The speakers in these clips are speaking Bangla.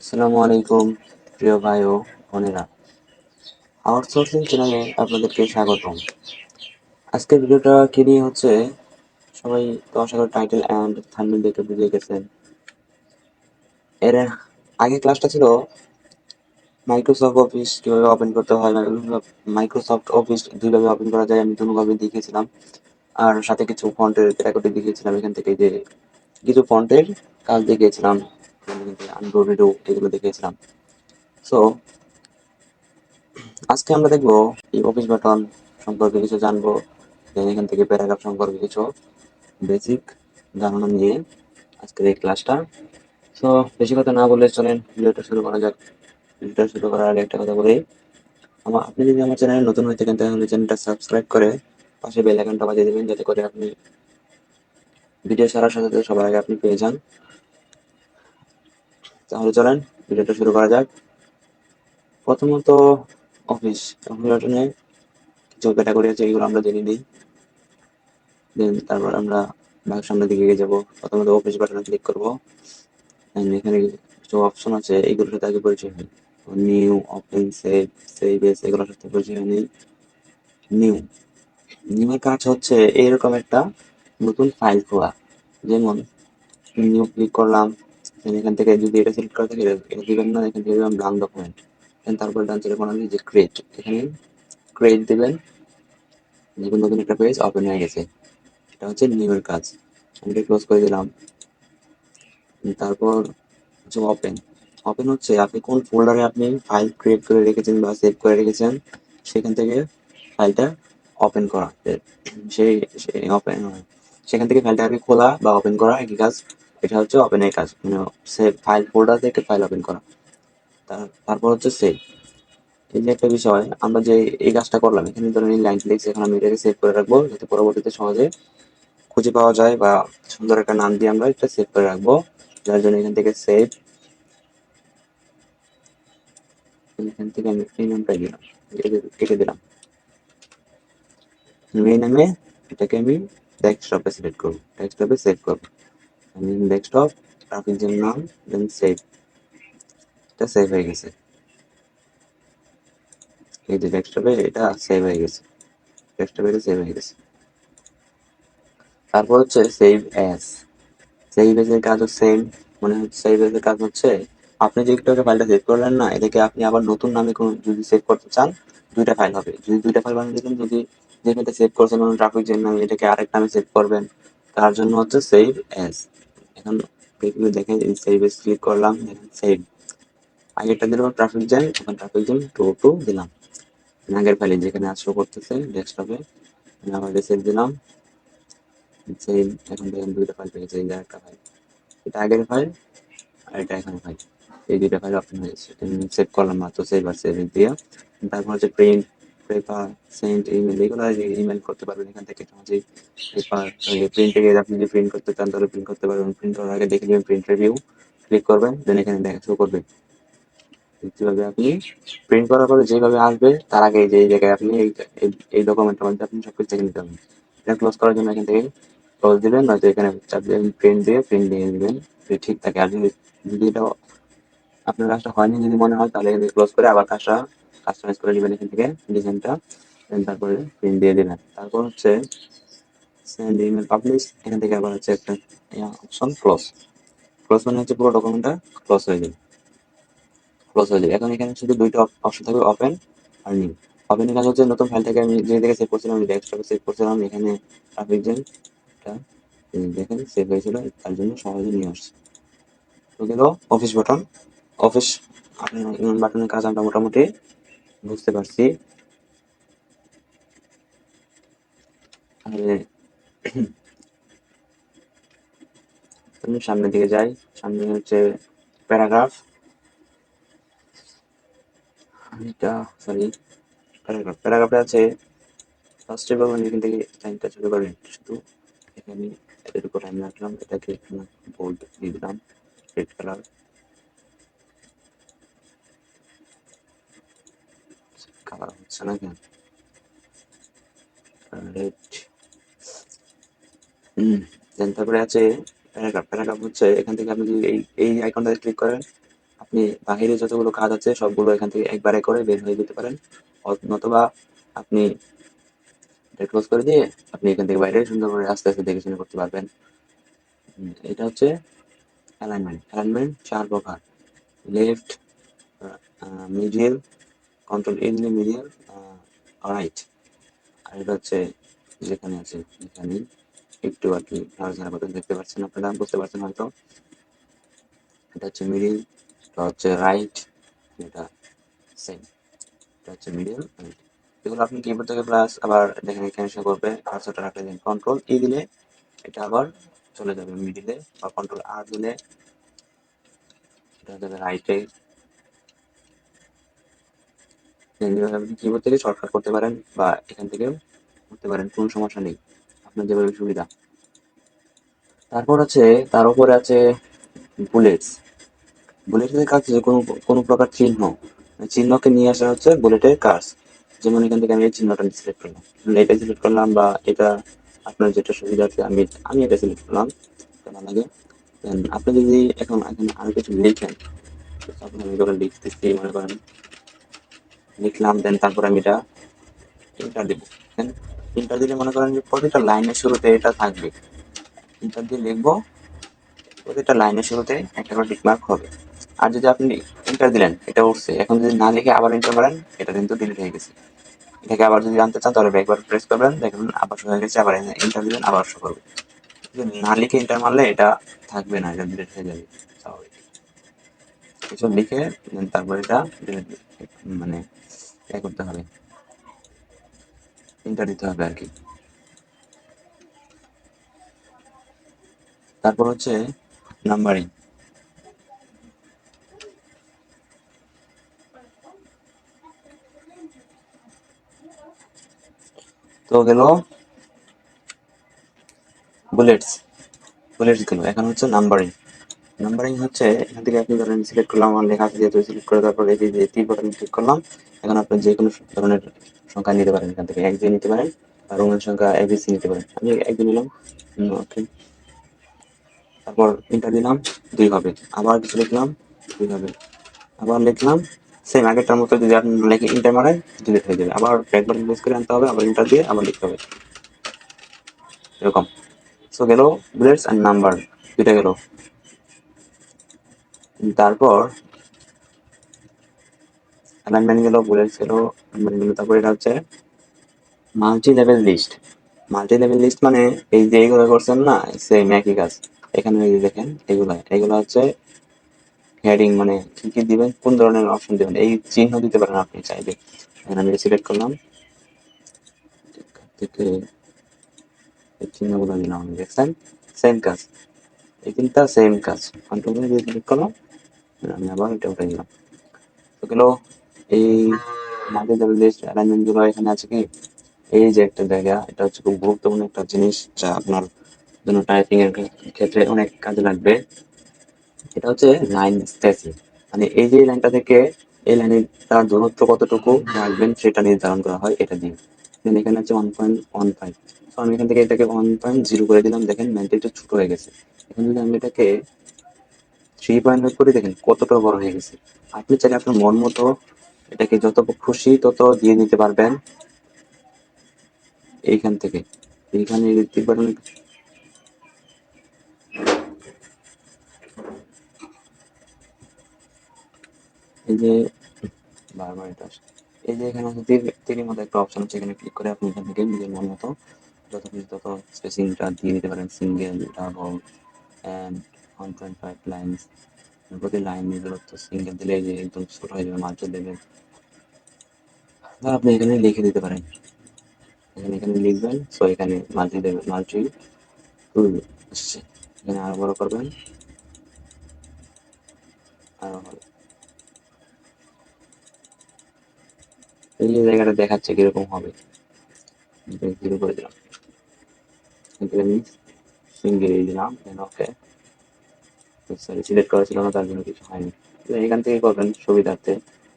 আসসালামু আলাইকুম প্রিয় ভাই ও বোনেরা, আউটসোর্সিং চ্যানেলে আপনাদেরকে স্বাগতম। আজকের ভিডিওটা কি নিয়ে হচ্ছে সবাই তো আশা করি টাইটেল অ্যান্ড থাম্বনেল দেখে বুঝে গেছেন। এর আগে ক্লাসটা ছিল মাইক্রোসফট অফিস কিভাবে ওপেন করতে হয়, মাইক্রোসফট অফিস দুইভাবে ওপেন করা যায় আমি দুভাবে দেখিয়েছিলাম। আর সাথে কিছু ফন্টের ক্যাটাগরি দেখিয়েছিলাম, এখান থেকে যে কিছু ফন্টের কাজ দেখিয়েছিলাম, আনডোরিডো এগুলো দেখিয়েছিলাম। সো আজকে আমরা দেখবো এই অফিস বাটন সম্পর্কে কিছু জানবো, দেন এখান থেকে প্যারাগ্রাফ সম্পর্কে কিছু বেসিক ধারণা নিয়ে আজকের এই ক্লাসটা। সো বেশি কথা না বলে চলেন ভিডিওটা শুরু করা যাক। ভিডিওটা শুরু করার আগে একটা কথা বলি, আপনি যদি আমার চ্যানেলে নতুন হয়ে থাকেন তাহলে চ্যানেলটা সাবস্ক্রাইব করে পাশে বেল আইকনটা বাজিয়ে দেবেন, যাতে করে আপনি ভিডিও ছাড়ার সাথে সাথে সবার আগে আপনি পেয়ে যান। তাহলে চলেন ভিডিওটা শুরু করা যাক। প্রথমত অফিস বাটনে কিছু ক্যাটাগরি আছে, এগুলো আমরা জেনে নিই। দেন তারপর আমরা সামনের দিকে এগিয়ে যাবো। প্রথমত অফিস বাটনে ক্লিক করবো। এখানে কিছু অপশন আছে, এইগুলোর সাথে আগে পরিচয় হয়। New, open, save, save S, এগুলোর সাথে পরিচয় নেই। নিউ নিউ এর কাজ হচ্ছে এইরকম একটা নতুন ফাইল খোলা। যেমন নিউ ক্লিক করলাম, এখান থেকে যদি এটা সিলেক্ট করা থাকে এটা দিবেন না, এখান থেকে দিবেন ব্লাঙ্ক ডকুমেন্ট। তারপর ডান সাইডে কোনাে যে ক্রিয়েট, এখানে ক্রিয়েট দিবেন, দেখুন নতুন একটা পেজ ওপেন হয়ে গেছে। এটা হচ্ছে নিউ এর কাজ। আমি এটা ক্লোজ করে দিলাম। তারপর হচ্ছে ওপেন। ওপেন হচ্ছে আপনি কোন ফোল্ডারে আপনি ফাইল ক্রিয়েট করে রেখেছেন বা সেভ করে রেখেছেন, সেখান থেকে ফাইলটা ওপেন করা। সেই ওপেন, সেখান থেকে ফাইলটা আগে খোলা বা ওপেন করা একই কাজ। এটা হচ্ছে ওপেনের কাজ, মানে সেভ ফাইল ফোল্ডার থেকে ফাইল ওপেন করা। তারপর হচ্ছে সেভ। এই যে একটা বিষয়, আমরা যে এই কাজটা করলাম, এখানে ধরেন এই লাইন লিখছি, এখন আমি এটাকে সেভ করে রাখবো যাতে পরবর্তীতে সহজে খুঁজে পাওয়া যায়, বা সুন্দর একটা নাম দিয়ে আমরা এটা সেভ করে রাখবো। যার জন্য এখান থেকে সেভ, এখান থেকে আমি এই নামটা দিলাম, কেটে দিলাম। এই নামে এটাকে আমি ডেস্কটপে সিলেক্ট করবো, ডেস্কটপে সেভ করবো। আমি ডেস্কটপ, ট্রাফিক জ্যাম নাম, দেন সেভ। এটা সেভ হয়ে গেছে। এই যে ডেস্কটপে এটা সেভ হয়ে গেছে, ডেস্কটপে এটা সেভ হয়ে গেছে। তারপর হচ্ছে সেভ অ্যাজ। সেভ এজ এর কাজও সেম। মানে সেভ এজ এর কাজ হচ্ছে আপনি যে একটু আগে ফাইলটা সেভ করলেন না, এটাকে আপনি আবার নতুন নামে কোনো যদি সেভ করতে চান, দুইটা ফাইল হবে। যদি দুইটা ফাইল বানিয়ে দিলেন, যদি যেটাতে সেভ করছেন ট্রাফিক জ্যাম নামে, এটাকে আরেক নামে সেভ করবেন, তার জন্য হচ্ছে সেভ অ্যাজ। এখন দেখেন সেভ এজ ক্লিক করলাম, দেখেন সেভ। আগেরটা দিলাম ট্রাফিক জ্যাম, এখন ট্রাফিক জ্যাম 2 দিলাম। আগের ফাইলে যেখানে শো করতেছে ডেস্কটপে, আবার সেভ দিলাম, সেভ। এখন দেখেন দুইটা ফাইল পেয়েছে, এই যে একটা ফাইল, এটা আগের ফাইল আর এটা এখন ফাইল, এই দুইটা ফাইল ওপেন হয়েছে। সেভ করলাম মাত্র, সেভ আর সেভ দিয়ে। তারপর হচ্ছে প্রিন্ট, পেপার, সেন্ড, ইমেল, এগুলো ইমেল করতে পারবেন এখান থেকে সহজেই। পেপার প্রিন্টে গিয়ে আপনি যদি প্রিন্ট করতে চান তাহলে প্রিন্ট করতে পারবেন। প্রিন্ট করার আগে দেখে নেবেন প্রিন্ট রিভিউ, ক্লিক করবেন, দেন এখানে দেখা শো করবে। যেভাবে আপনি প্রিন্ট করার পরে যেভাবে আসবে, তার আগে যে জায়গায় আপনি এই ডকুমেন্টের মধ্যে আপনি সবকিছু দেখে নিতে হবে। এটা ক্লোজ করার জন্য এখান থেকে ক্লোজ দিবেন, নয়তো এখানে চাপ দিয়ে প্রিন্ট দিয়ে দিবেন, ঠিক থাকে। আর যদি এটা আপনার কাজটা হয়নি যদি মনে হয়, তাহলে এখানে ক্লোজ করে আবার কাজটা কাস্টমাইজ করে নেবেন এখান থেকে ডিজাইনটা, তারপরে প্রিন্ট দিয়ে দিবেন। তারপর হচ্ছে সেন্ড ইমেল পাবলিশ, এখান থেকে আবার হচ্ছে একটা অপশন ক্লোজ। ক্লোজ মানে হচ্ছে পুরো ডকুমেন্টটা ক্লোজ হয়ে যাবে, ক্লোজ হয়ে যাবে। এখন এখানে শুধু দুইটা অপশন থাকবে, ওপেন আর নিউ। ওপেনের কাজ হচ্ছে নতুন ফাইলটাকে আমি যে জায়গায় সেভ করছিলাম, আমি ডেস্কটপে সেভ করছিলাম, এখানে ট্রাফিক জ্যাম দেখেন সেভ হয়েছিল, তার জন্য সহজে নিয়ে আসছে। তো গেল অফিস বাটন। অফিস বাটনের কাজ আমরা মোটামুটি বুঝতে পারছি। তাহলে আমি সামনের দিকে যাই। সামনে হচ্ছে প্যারাগ্রাফ, এটা সরি প্যারাগ্রাফে আছে ফার্স্টে পাবেন এখান থেকে লাইনটা শুরু করবেন। শুধু এখানে এর উপর লাইন রাখলাম, এটাকে বোল্ড দিয়ে দিলাম, রেড কালার। কালার হচ্ছে না কেন, রেড। দেন তারপরে আছে প্যারাগ্রাফ। প্যারাগ্রাফ হচ্ছে এখান থেকে আপনি যদি এই আইকনটাতে ক্লিক করেন, আপনি বাহিরে যতগুলো কাজ আছে সবগুলো এখান থেকে একবারে করে বের হয়ে যেতে পারেন, নতুবা আপনি এটা ক্লোজ করে দিয়ে আপনি এখান থেকে বাইরে সুন্দর করে আস্তে আস্তে দেখে শুনে করতে পারবেন। এটা হচ্ছে অ্যালাইনমেন্ট। অ্যালাইনমেন্ট 4 প্রকার: লেফট, মিডিল, কন্ট্রোল এ দিলে মিডিল, রাইট। আর এটা হচ্ছে যেখানে আছে এখানে একটু আর কি নাড়াচাড়া করতে দেখতে পাচ্ছেন, আপনারা বুঝতে পারছেন হয়তো। এটা হচ্ছে মিডিল, এটা হচ্ছে রাইট, এটা সেম, এটা হচ্ছে মিডিল, রাইট। এগুলো আপনি কিবোর্ড থেকে প্লাস আবার দেখেন এখানে এসে করবে, কার্সরটা রাখলে দিন কন্ট্রোল ই দিলে এটা আবার চলে যাবে মিডিলে, বা কন্ট্রোল আর দিলে এটা যাবে রাইটে। আপনি কিবোর্ড থেকে শর্টকাট করতে পারেন বা এখান থেকেও করতে পারেন, কোনো সমস্যা নেই, আপনার যেভাবে সুবিধা। তারপর আছে, তার উপরে আছে বুলেটস। বুলেটের কাজ যে কোনো কোনো প্রকার চিহ্ন, চিহ্নকে নিয়ে আসা হচ্ছে বুলেটের কাজ। যেমন এখান থেকে আমি এই চিহ্নটা সিলেক্ট করলাম, এটা সিলেক্ট করলাম, বা এটা আপনার যেটা সুবিধা আছে আমি আমি এটা সিলেক্ট করলাম, কেমন লাগে। আপনি যদি এখন এখানে আরো কিছু লিখেন, তখন আমি যখন লিখতেছি মনে করেন লিখলাম, দেন তারপর আমি এটা ইন্টার দিব। দেন ইন্টার দিলে মনে করেন যে প্রতিটা লাইনের শুরুতে এটা থাকবে, ইন্টার দিয়ে লিখবো, প্রতিটা লাইনের শুরুতে একটা করে টিকমার্ক হবে। আর যদি আপনি এন্টার দিলেন এটা উঠছে, এখন যদি না লিখে আবার এন্টার মারেন এটা কিন্তু ডিলিট হয়ে গেছে। এটাকে আবার যদি জানতে চান তাহলে একবার প্রেস করবেন, দেখবেন আবার শো হয়ে গেছে, আবার এন্টার দিবেন আবার শো করবে। যদি না লিখে এন্টার মারলে এটা থাকবে না, এটা ডিলিট হয়ে যাবে স্বাভাবিক। কিছু লিখে তারপর এটা ডিলিট মানে করতে হবে, এন্টার দিতে হবে আর কি। তারপর হচ্ছে নাম্বারিং। তো গেল বুলেটস, বুলেটস গেল। এখন হচ্ছে নাম্বারিং। নাম্বারিং হচ্ছে এখান থেকে আপনি ধরেন সিলেক্ট করলাম, আমার লেখা আছে যেহেতু সিলেক্ট করে তারপর এই যে তীর বাটন ক্লিক করলাম। এখন আপনি যে কোনো ধরনের সংখ্যা নিতে পারেন, এখান থেকে এক দিয়ে নিতে পারেন, আর রোমান সংখ্যা এবিসি নিতে পারেন। আমি এক দিয়ে নিলাম, ওকে। তারপর ইন্টার দিলাম, 2 হবে। আবার কিছু লিখলাম, 2 হবে। আবার লিখলাম, সেম আগেরটার মতো যদি আপনি লিখে ইন্টার মারেন ডিলিট হয়ে যাবে। আবার ব্যাক বাটন প্রেস করে আনতে হবে, আবার ইন্টার দিয়ে আবার লিখতে হবে, এরকম। সো গেল বুলেটস এন্ড নাম্বার, দুইটা গেল। তারপর অ্যালাইনমেন্ট গেল, বুলেটস গেল, নাম্বারিং গেল। তারপর এটা হচ্ছে multi level list. Multi level list মানে এই যে এইগুলো করছেন না, সেম একই কাজ। এখানে এই যে দেখেন এগুলো হচ্ছে হেডিং, মানে কি কি দিবেন, কোন ধরনের অপশন দিবেন, এই চিহ্ন দিতে পারেন আপনি চাইলে। এখানে আমি সিলেক্ট করলাম, থেকে এই চিহ্নগুলো দিলাম, আমি দেখছেন সেম কাজ, এই তিনটা সেম কাজ। কন্ট্রোল দিয়ে সিলেক্ট করলাম, আমি আবার এটা উঠে দিলাম। তো গেল এই মাল্টি লেভেল লিস্ট অ্যালাইনমেন্ট গুলো। এখানে আছে কি, এই যে একটা জায়গা, এটা হচ্ছে খুব গুরুত্বপূর্ণ একটা জিনিস যা আপনার জন্য টাইপিং এর ক্ষেত্রে অনেক কাজে লাগবে। এটা হচ্ছে লাইন স্পেসিং, মানে এই যে লাইনটা থেকে এই লাইনের তার দূরত্ব কতটুকু রাখবেন সেটা নির্ধারণ করা হয় এটা দিয়ে। দেন এখানে হচ্ছে 1.15, তো আমি এখান থেকে এটাকে 1.0 করে দিলাম, দেখেন লাইনটা একটু ছোট হয়ে গেছে। এখন যদি আমি এটাকে 3.5 করে, দেখেন কতটা বড় হয়ে গেছে। আপনি চাইলে আপনার মন মতো এটাকে যত খুশি তত দিয়ে নিতে পারবেন এইখান থেকে। এইখানে তীর বাটন, এই যে বারবার এটা আসে। এই যে এখানে আছে তীরের মধ্যে একটা অপশন আছে, এখানে ক্লিক করে আপনি এখান থেকে নিজের মন মতো যত খুশি তত স্পেসিংটা দিয়ে দিতে পারেন, সিঙ্গেল, ডাবল অ্যান্ড 1.5 লাইনস। প্রতি লাইনের দূরত্ব সিঙ্গেল দিলে এই যে একদম ছোট হয়ে যাবে, মাল্টি লেভেল। বা আপনি এখানে লিখে দিতে পারেন, এখানে লিখবেন। সো এখানে মাল্টি লেভেল, মাল্টি টুল আসছে, এখানে আরো বড় করবেন, আরো হবে। এই যে জায়গাটা দেখাচ্ছে কিরকম হবে, জিরো করে দিলাম, এখানে আমি সিঙ্গেল দিলাম, দেন ওকে। সরি, সিলেক্ট করা ছিল না তার জন্য কিছু হয়নি। তো এখান থেকে করবেন সুবিধার্থে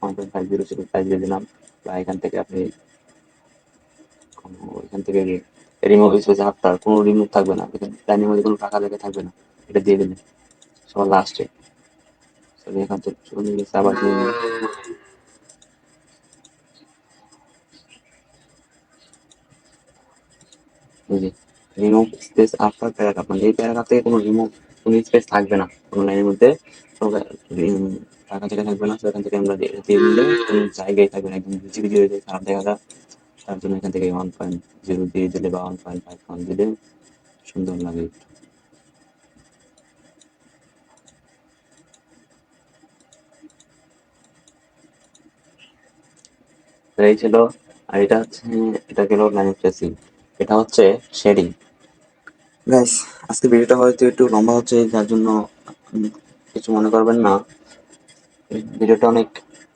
1.50 ছিল, তাই দিয়ে দিলাম। বা এখান থেকে আপনি এখান থেকে রিমুভ স্পেস, আপনার কোনো রিমুভ থাকবে না, দেখেন লাইনের মধ্যে কোনো ফাঁকা জায়গা থাকবে না, এটা দিয়ে দিলেন সবার লাস্টে। লেখা তো চলে গেছে, আবার দিয়ে নিই। এই যে রিমুভ স্পেস আফটার প্যারাগ্রাফ, মানে এই প্যারাগ্রাফ থেকে কোনো রিমুভ, কোনো স্পেস থাকবে না কোনো লাইনের মধ্যে, কোনো টাকা থেকে থাকবে না। তো এখান থেকে আমরা দিয়ে দিলে কোনো জায়গায় থাকবে না, একদম ভিজি ভিজি হয়ে যায়, খারাপ দেখা যায়। তার জন্য এখান থেকে 1.0 দিয়ে দিলে বা 1.5 দিলে সুন্দর লাগে। তো এই ছিল। আর এটা হচ্ছে, এটা গেল লাইন স্পেসিং, এটা হচ্ছে শেডিং। গাইস, আজকে ভিডিওটা হয়তো একটু লম্বা হচ্ছে, যার জন্য কিছু মনে করবেন না। ভিডিওটা অনেক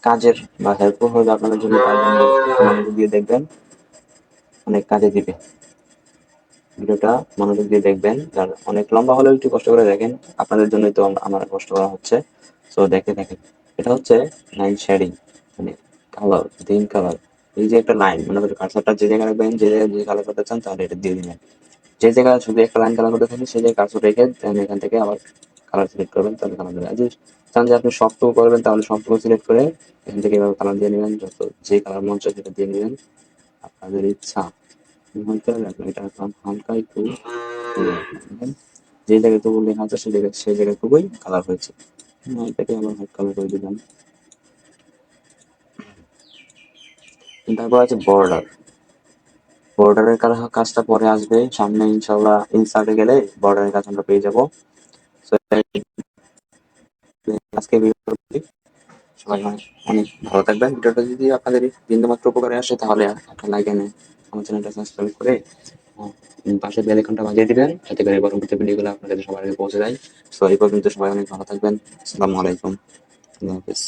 কাজের বা হেল্পফুল হবে আপনাদের জন্য, তার জন্য মনোযোগ দিয়ে দেখবেন, অনেক কাজে দিবে। ভিডিওটা মনোযোগ দিয়ে দেখবেন, যার অনেক লম্বা হলেও একটু কষ্ট করে দেখেন, আপনাদের জন্যই তো আমার কষ্ট করা হচ্ছে। সো দেখে দেখেন। এটা হচ্ছে লাইন শেডিং, মানে কালার, গ্রিন কালার। এই যে একটা লাইন, মনে করেন কার্সারটা যে জায়গায় রাখবেন, যে জায়গায় যে কালার করতে চান, তাহলে এটা দিয়ে দিবেন। যে জায়গায় শুধু একটা লাইন কালার করতে থাকেন, সেই জায়গায় কার্সর রেখে দেন, এখান থেকে আবার কালার সিলেক্ট করবেন, তাহলে কালার দেবে। যদি চান যে আপনি সবটুকু করবেন, তাহলে সবটুকু সিলেক্ট করে এখান থেকে এভাবে কালার দিয়ে নেবেন, যত যে কালার মন চায় সেটা দিয়ে নেবেন, আপনাদের ইচ্ছা। হালকা রাখবেন, এটা রাখলাম হালকা একটু ইয়ে রাখলাম। যে জায়গায় তবু লেখা আছে সেই জায়গায় টুকুই কালার হয়েছে। এটাকে আবার হোয়াইট কালার করে দিলাম। তারপর আছে বর্ডার। বর্ডারের কাজটা পরে আসবে, সামনে ইনশাল্লাহ ইনসার্টে গেলে বর্ডারের কাজ আমরা পেয়ে যাবো। So, আজকে ভিডিওটি সবাই অনেক ভালো থাকবেন। ভিডিওটা যদি আপনাদের বিন্দুমাত্র উপকারে আসে, তাহলে একটা লাইক এনে আমার চ্যানেলটা সাবস্ক্রাইব করে পাশে বেল আইকনটা বাজিয়ে দিবেন, যাতে করে পরবর্তী ভিডিওগুলো আপনাদের সবার আগে পৌঁছে যায়। সো এই পর্যন্ত সবাই অনেক ভালো থাকবেন। আসসালামু আলাইকুম, আল্লাহ হাফেজ।